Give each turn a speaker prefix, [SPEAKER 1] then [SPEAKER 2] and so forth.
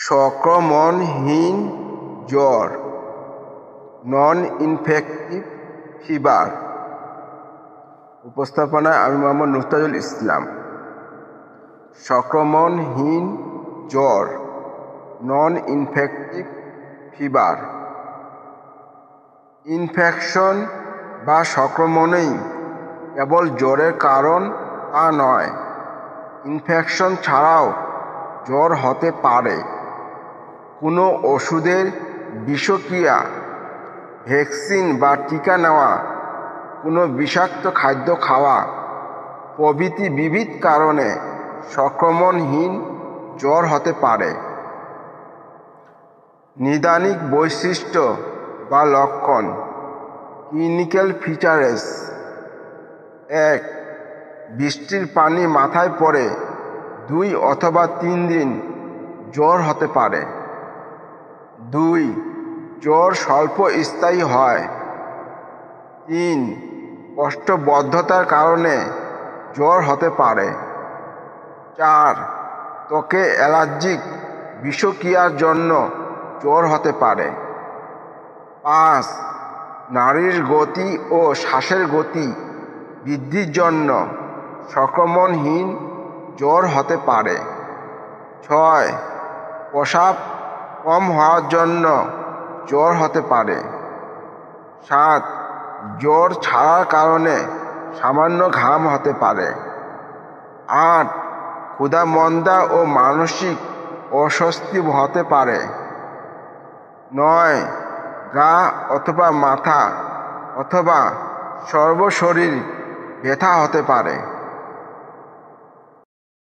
[SPEAKER 1] সংক্রমণহীন জ্বর, নন infective fever. উপস্থাপনায় আমি মোহাম্মদ নুসরাতুল ইসলাম। সংক্রমণহীন জ্বর, নন ইনফেক্টিভ ফিভার। ইনফেকশন বা সংক্রমণই কেবল জ্বরের কারণ তা নয়, ইনফেকশন ছাড়াও জ্বর হতে পারে। কোনো ওষুধের বিষক্রিয়া, ভ্যাকসিন বা টিকা নেওয়া, কোনো বিষাক্ত খাদ্য খাওয়া প্রভৃতি বিবিধ কারণে সংক্রমণহীন জ্বর হতে পারে। নিদানিক বৈশিষ্ট্য বা লক্ষণ, ক্লিনিক্যাল ফিচার্স। 1. বৃষ্টির পানি মাথায় পড়ে 2 অথবা 3 দিন জ্বর হতে পারে। 2. জ্বর স্বল্পস্থায়ী হয়। 3. কোষ্ঠবদ্ধতার কারণে জ্বর হতে পারে। 4. ত্বকে অ্যালার্জিক বিষক্রিয়ার জন্য জ্বর হতে পারে। 5. নাড়ির গতি ও শ্বাসের গতি বৃদ্ধির জন্য সংক্রমণহীন জ্বর হতে পারে। 6. প্রস্রাব কম হওয়ার জন্য জ্বর হতে পারে। 7. জ্বর ছাড়ার কারণে সামান্য ঘাম হতে পারে। 8. ক্ষুধামন্দা ও মানসিক অস্বস্তি হতে পারে। 9. গা অথবা মাথা অথবা সর্বশরীর ব্যথা হতে পারে।